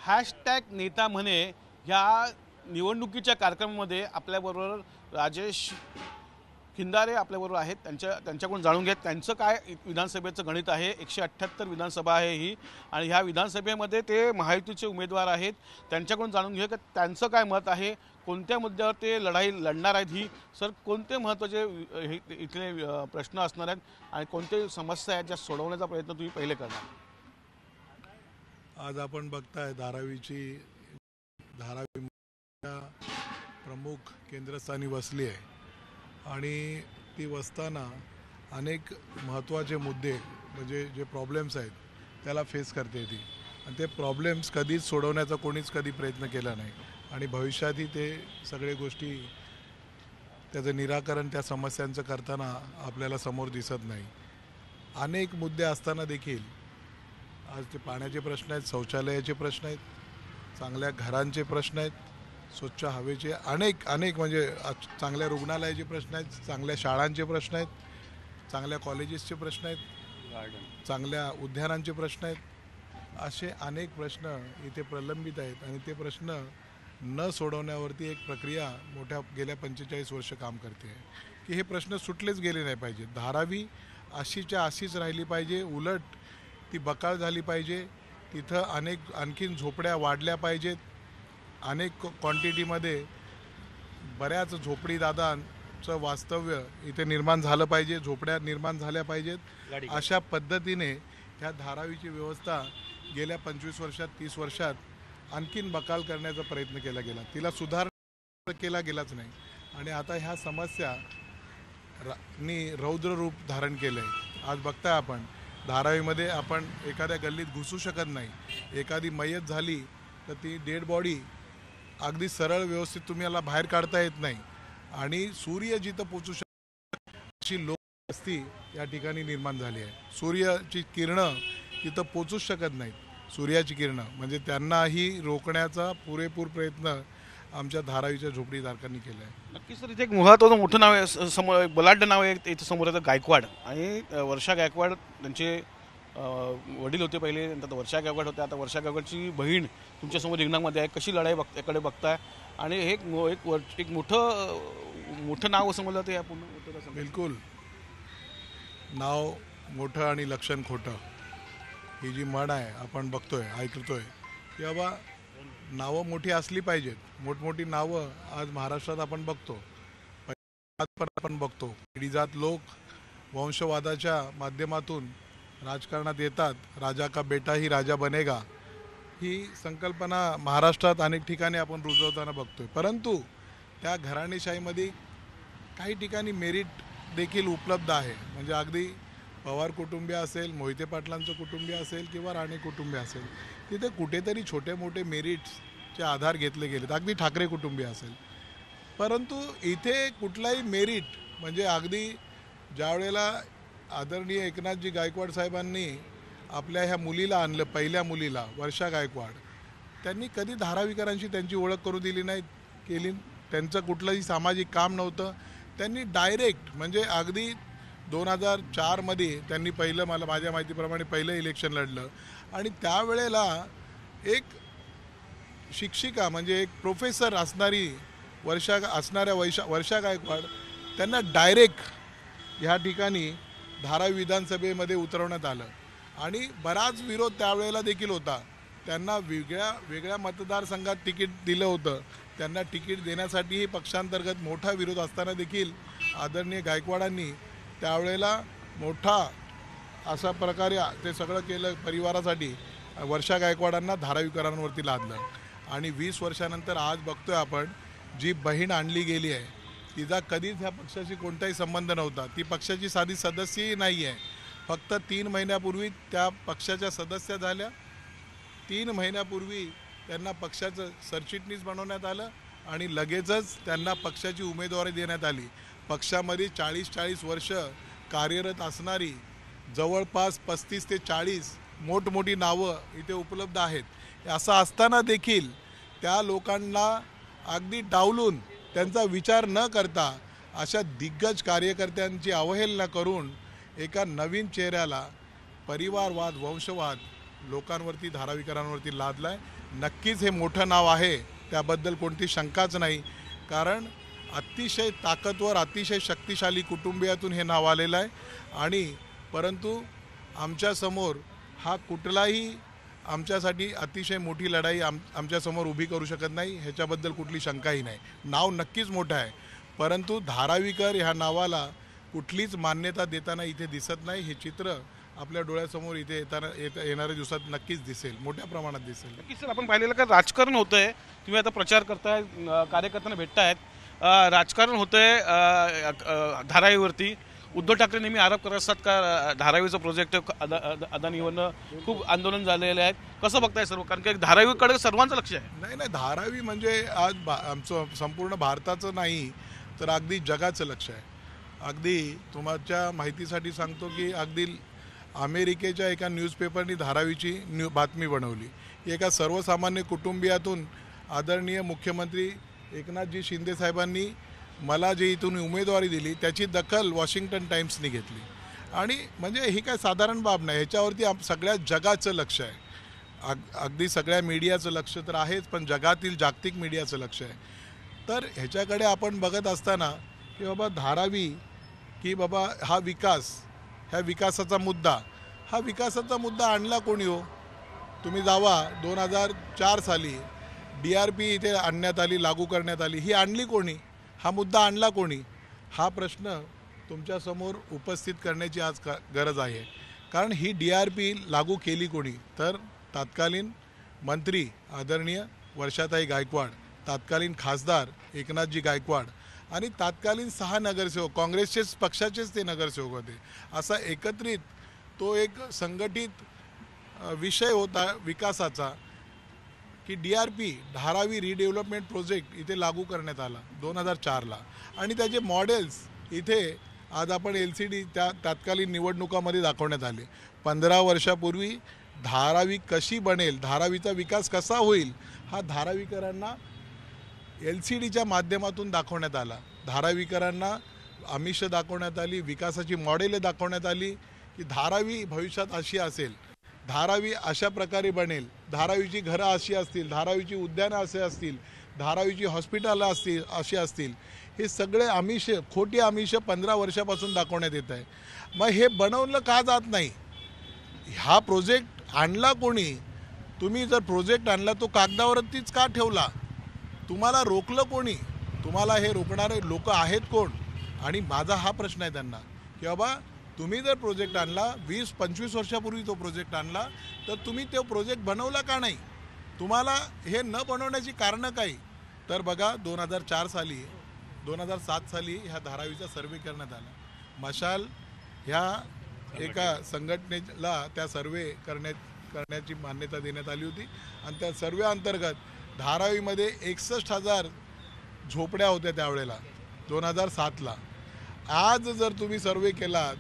Hashtag नेता म्हणे ह्या निवडणुकीच्या कार्यक्रमामध्ये आपल्याबरोबर राजेश खिंदारे आपल्याबरोबर आहेत। त्यांच्याकडून जाणून घेत त्यांचं काय विधानसभेचं गणित आहे। 178 विधानसभा आहे ही आणि ह्या विधानसभेमध्ये ते महायुतीचे उमेदवार आहेत। त्यांच्याकडून जाणून घेऊ की त्यांचं काय मत आहे, कोणत्या मुद्द्यावर ते लढाई लढणार आहेत। ही सर कोणते महत्त्वाचे इथले प्रश्न असणार आहेत आणि कोणते समस्या आहेत ज्या सोडवण्याचा प्रयत्न तुम्ही पहिले करणार। आज आपण बघताय धारावी प्रमुख केंद्रस्थानी बसली आहे आणि ती बसताना अनेक महत्त्वाचे मुद्दे म्हणजे जे प्रॉब्लेम्स आहेत त्याला फेस करते ती आणि ते प्रॉब्लेम्स कधीच सोडवण्याचा कोणीच कधी प्रयत्न केला नाही आणि भविष्यातही ते सगळे गोष्टी त्याचं निराकरण त्या समस्यांचं करताना आपल्याला समोर दिसत नाही। अनेक मुद्दे असताना देखील आज ते पाण्याचे प्रश्न आहेत, शौचालयाचे प्रश्न आहेत, चांगल्या घरांचे प्रश्न आहेत, स्वच्छ हवेचे अनेक म्हणजे चांगल्या रुग्णालयाचे प्रश्न आहेत, चांगल्या शाळांचे प्रश्न आहेत, चांगल्या कॉलेजेसचे प्रश्न आहेत, चांगल्या उद्यानांचे प्रश्न आहेत। असे अनेक प्रश्न इथे प्रलंबित आहेत आणि ते प्रश्न न सोडवण्यावरती एक प्रक्रिया मोठ्या गेल्या 45 वर्ष काम करते आहे की हे प्रश्न सुटलेच गेले नाही पाहिजेत। धारावी अशीच्या अशीच राहिली पाहिजे, उलट ती बकाल झाली पाहिजे। तिथं आणखीन झोपड्या वाढल्या पाहिजेत, अनेक क्वांटिटीमध्ये बऱ्याच झोपडी दादांचं वास्तव्य इथे निर्माण झालं पाहिजे, झोपड्या निर्माण झाल्या पाहिजेत। अशा पद्धतीने ह्या धारावीची व्यवस्था गेल्या 25 वर्षात 30 वर्षात आणखीन बकाल करण्याचा प्रयत्न केला गेला, तिला सुधारणा केला गेलाच नाही आणि आता ह्या समस्या रौद्र रूप धारण केलं आहे। आज बघताय आपण धारावीमध्ये आपण एखाद्या गल्लीत घुसू शकत नाही, एखादी मयत झाली तर ती डेड बॉडी अगदी सरळ व्यवस्थित तुम्ही याला बाहेर काढता येत नाही आणि सूर्य जिथं पोचू शकतो अशी लोकवस्ती या ठिकाणी निर्माण झाली आहे। सूर्याची किरणं तिथं पोचूच शकत नाहीत, सूर्याची किरणं म्हणजे त्यांनाही रोखण्याचा पुरेपूर प्रयत्न आमच्या धारावीच्या झोपडीधारकांनी केला आहे। नक्कीच सर, इथे एक महत्त्वाचं मोठं नाव आहे, समोर बलाढ्य नाव आहे इथं समोर येतं गायकवाड आणि वर्षा गायकवाड त्यांचे वडील होते पहिले, नंतर वर्षा गायकवाड होते, आता वर्षा गायकवाडची बहीण तुमच्यासमोर रिंगणामध्ये आहे। कशी लढाई याकडे बघताय आणि हे एक मोठं नाव समजलं जातं या पूर्ण। बिलकुल, नाव मोठं आणि लक्षण खोटं ही जी म्हण आहे आपण बघतोय ऐकतोय की बाबा नावं मोठी असली पाहिजेत, मोठमोठी नावं आज महाराष्ट्रात आपण बघतो, आपण बघतो पिढीजात लोक वंशवादाच्या माध्यमातून राजकारणात येतात। राजा का बेटा ही राजा बनेगा ही संकल्पना महाराष्ट्रात अनेक ठिकाणी आपण रुजवताना बघतोय, परंतु त्या घराणेशाहीमध्ये काही ठिकाणी मेरिट देखील उपलब्ध आहे। म्हणजे अगदी पवार कुटुंबीय असेल, मोहिते पाटलांचं कुटुंबीय असेल किंवा राणे कुटुंबीय असेल, तिथे कुठेतरी छोटे मोठे मेरिट्सचे आधार घेतले गेलेत, अगदी ठाकरे कुटुंबीय असेल, परंतु इथे कुठलाही मेरिट म्हणजे अगदी ज्यावेळेला आदरणीय एकनाथजी गायकवाड साहेबांनी आपल्या ह्या मुलीला आणलं, पहिल्या मुलीला वर्षा गायकवाड, त्यांनी कधी धारावीकरांशी त्यांची ओळख करून दिली नाही केली, त्यांचं कुठलंही सामाजिक काम नव्हतं। त्यांनी डायरेक्ट म्हणजे अगदी 2004 मध्ये त्यांनी पहिलं माझ्या माहितीप्रमाणे पहिलं इलेक्शन लढलं आणि त्यावेळेला एक शिक्षिका म्हणजे एक प्रोफेसर असणाऱ्या वर्षा गायकवाड त्यांना डायरेक्ट ह्या ठिकाणी धारावी विधानसभेमध्ये उतरवण्यात आलं आणि बराच विरोध त्यावेळेला देखील होता। त्यांना वेगळ्या मतदारसंघात तिकीट दिलं होतं, त्यांना तिकीट देण्यासाठीही पक्षांतर्गत मोठा विरोध असताना देखील आदरणीय गायकवाडांनी त्यावेळेला मोठा अशा प्रकारे ते सगळं केलं परिवारासाठी, वर्षा गायकवाडांना धारावीकरांवरती लादलं आणि 20 वर्षानंतर आज बघतोय आपण जी बहीण आणली गेली आहे तिचा कधीच ह्या पक्षाशी कोणताही संबंध नव्हता, ती पक्षाची साधी सदस्यही नाही आहे। फक्त 3 महिन्यापूर्वी त्या पक्षाच्या सदस्य झाल्या, 3 महिन्यापूर्वी त्यांना पक्षाचं सरचिटणीस बनवण्यात आलं आणि लगेचच त्यांना पक्षाची उमेदवारी देण्यात आली। पक्षामध्ये 40 वर्ष कार्यरत असणारी जवळपास 35 ते 40 मोठमोठी नावं इथे उपलब्ध आहेत। असं असताना देखील त्या लोकांना अगदी डावलून त्यांचा विचार न करता अशा दिग्गज कार्यकर्त्यांची अवहेलना करून एका नवीन चेहऱ्याला परिवारवाद वंशवाद लोकांवरती धारावीकरांवरती लादलाय नक्कीच हे मोठं नाव आहे, त्याबद्दल कोणती शंकाच नाही. कारण अतिशय ताकदवर, अतिशय शक्तिशाली कुटुंबियातून हे नाव आलेलं आहे. आणि परंतु आमच्यासमोर हा कुठलाही आमच्यासाठी अतिशय मोठी लढाई आमच्यासमोर उभी करू शकत नाही, ह्याच्याबद्दल कुठली शंकाही नाही. नाव नक्कीच मोठं आहे, परंतु धारावीकर ह्या नावाला कुठलीच मान्यता देताना इथे दिसत नाही. हे चित्र आपल्या डोळ्यासमोर इथे येणाऱ्या दिवसात नक्कीच दिसेल, मोठ्या प्रमाणात दिसेल. नक्कीच सर, आपण पाहिलेलं का राजकारण होतंय, तुम्ही आता प्रचार करताय, कार्यकर्त्यांना भेटतायत, राजकारण होतंय धारावीवरती. उद्धव ठाकरे नेहमी आरोप करत असतात का धारावीचं प्रोजेक्ट अदानीवरनं खूप आंदोलन झालेले आहेत. कसं बघताय सर्व, कारण की धारावीकडे सर्वांचं लक्ष आहे. नाही, धारावी म्हणजे आज आमचं संपूर्ण भारताचं नाही तर अगदी जगाचं लक्ष आहे. अगदी तुमच्या माहितीसाठी सांगतो की अगदी अमेरिकेच्या एका न्यूजपेपरनी धारावीची बातमी बनवली. एका सर्वसामान्य कुटुंबियातून आदरणीय मुख्यमंत्री एकनाथजी शिंदे साहेबांनी मला जे इथून उमेदवारी दिली त्याची दखल वॉशिंग्टन टाइम्सनी घेतली. आणि म्हणजे ही काय साधारण बाब नाही, ह्याच्यावरती सगळ्या जगाचं लक्ष आहे. अगदी सगळ्या मीडियाचं लक्ष तर आहेच, पण जगातील जागतिक मीडियाचं लक्ष आहे. तर ह्याच्याकडे आपण बघत असताना की बाबा धारावी, की बाबा हा विकास, ह्या विकासाचा मुद्दा आणला कोणी हो? तुम्ही जावा, 2004 साली DRP इथे आणण्यात आली, लागू करण्यात आली, ही आणली कोणी? हा मुद्दा आणला कोणी? हा प्रश्न तुमच्यासमोर उपस्थित करण्याची आज गरज आहे. कारण ही DRP लागू केली कोणी? तर तत्कालीन मंत्री आदरणीय वर्षाताई गायकवाड, तत्कालीन खासदार एकनाथजी गायकवाड आणि तत्कालीन 6 नगरसेवक, काँग्रेसचेच पक्षाचेच ते नगरसेवक होते. असा एकत्रित तो एक संघटित विषय होता विकासाचा की DRP धारावी रिडेव्हलपमेंट प्रोजेक्ट इथे लागू करण्यात आला 2004ला. आणि त्याचे मॉडेल्स इथे आज आपण LCD त्या तत्कालीन निवडणुकामध्ये दाखवण्यात आले. 15 वर्षापूर्वी धारावी कशी बनेल, धारावीचा विकास कसा होईल, हा धारावीकरांना LCDच्या माध्यमातून दाखवण्यात आला. धारावीकरांना आमिष दाखवण्यात आली, विकासाची मॉडेल दाखवण्यात आली की धारावी भविष्यात अशी असेल, धारावी अशा प्रकारे बनेल, धारावीची घरं अशी असतील, धारावीची उद्यानं असे असतील, धारावीची हॉस्पिटलं असतील अशी असतील. हे सगळे आमिष, खोटी आमिष 15 वर्षापासून दाखवण्यात येत आहे. मग हे बनवलं का जात नाही? हा प्रोजेक्ट आणला कोणी? तुम्ही जर प्रोजेक्ट आणला तो कागदावरतीच का ठेवला? तुम्हाला रोखलं कोणी? तुम्हाला हे रोखणारे लोक आहेत कोण? आणि माझा हा प्रश्न आहे त्यांना की बाबा तुम्ही जर प्रोजेक्ट आणला, 20-25 वर्षापूर्वी तो प्रोजेक्ट आणला, तर तुम्ही तो प्रोजेक्ट बनवला का नाही? तुम्हाला हे न बनवण्याची कारणं काही? तर बघा 2007 साली ह्या धारावीचा सर्वे करण्यात आला. मशाल ह्या एका संघटनेला त्या सर्वे करण्याची मान्यता देण्यात आली होती. आणि त्या सर्वे अंतर्गत धारावीमध्ये 61,000 झोपड्या होत्या त्यावेळेला 2007ला. आज जर तुम्ही सर्वे केलात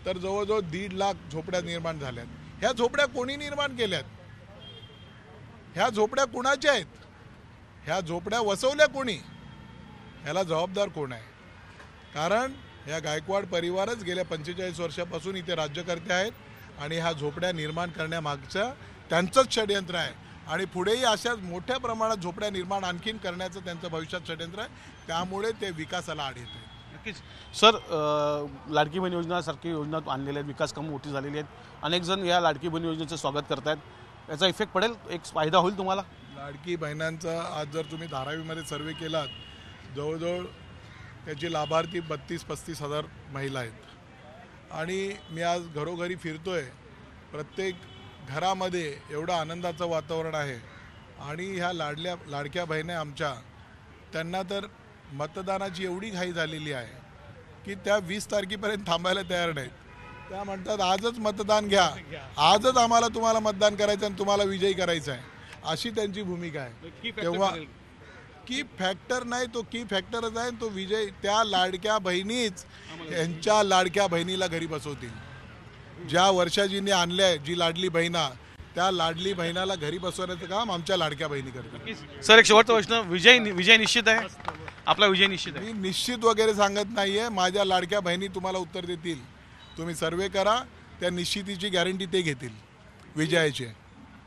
तर जवळजवळ 1.5 लाख झोपड्या निर्माण झाल्यात. ह्या झोपड्या कोणी निर्माण केल्यात? ह्या झोपड्या कुणाच्या आहेत? ह्या झोपड्या वसवल्या कोणी? ह्याला जबाबदार कोण आहे? कारण ह्या गायकवाड परिवारच गेल्या 45 वर्षापासून इथे राज्यकर्ते आहेत आणि ह्या झोपड्या निर्माण करण्यामागचं त्यांचंच षडयंत्र आहे. आणि पुढेही अशाच मोठ्या प्रमाणात झोपड्या निर्माण आणखीन करण्याचं त्यांचं भविष्यात षडयंत्र आहे. त्यामुळे ते विकासाला आड येत आहे. नक्कीच सर, लाडकी बहीण योजनासारखी योजना आणलेल्या आहेत, विकास कामं मोठी झालेली आहेत, अनेक जण या लाडकी बहीण योजनेचं स्वागत करतायत. याचा इफेक्ट पडेल, एक फायदा होईल तुम्हाला? लाडकी बहिणांचा आज जर तुम्ही धारावीमध्ये सर्वे केलात, जवळजवळ त्याची लाभार्थी 32-35 हजार महिला आहेत. आणि मी आज घरोघरी फिरतोय, प्रत्येक घरामध्ये एवढं आनंदाचं वातावरण आहे. आणि ह्या लाडक्या बहिण्या आमच्या, त्यांना तर मतदानाची एवढी घाई झालेली आहे की त्या 20 तारखेपर्यंत थांबायला तयार नाहीत. त्या म्हणतात आजच मतदान घ्या, आजच आम्हाला तुम्हाला मतदान करायचं आणि तुम्हाला विजयी करायचं आहे, अशी त्यांची भूमिका आहे. तेव्हा की फॅक्टर नाही, तो की फॅक्टरच आहे. तो विजय, त्या लाडक्या बहिणीच यांच्या लाडक्या बहिणीला घरी बसवतील. ज्या वर्षाजींनी आणल्या जी लाडली बहिणा, त्या लाडली बहिणाला घरी बसवण्याचं काम आमच्या लाडक्या बहिणी करतात. सर, एक शेवटचा प्रश्न, विजय निश्चित आहे? आपला विजय निश्चित आहे? मी निश्चित वगैरे सांगत नाहीये, माझ्या लाडक्या बहिणी तुम्हाला उत्तर देतील. तुम्ही सर्वे करा, त्या निश्चितीची गॅरंटी ते घेतील विजयाची.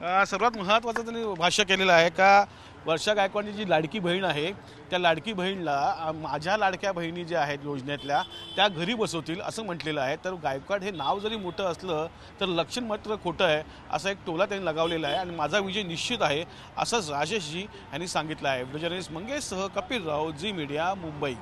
सर्वात महत्त्वाचं त्यांनी भाष्य केलेलं आहे का वर्षा गायकवाडची जी लाडकी बहीण आहे त्या लाडकी बहीणला माझ्या लाडक्या बहिणी ज्या आहेत योजनेतल्या त्या घरी बसवतील असं म्हटलेलं आहे. तर गायकवाड हे नाव जरी मोठं असलं तर लक्षण मात्र खोटं आहे असा एक टोला त्यांनी लगावलेला आहे आणि माझा विजय निश्चित आहे असंच राजेशजी यांनी सांगितलं आहे. ब्रिजनेश मंगेशसह कपिल राव, झी मीडिया, मुंबई.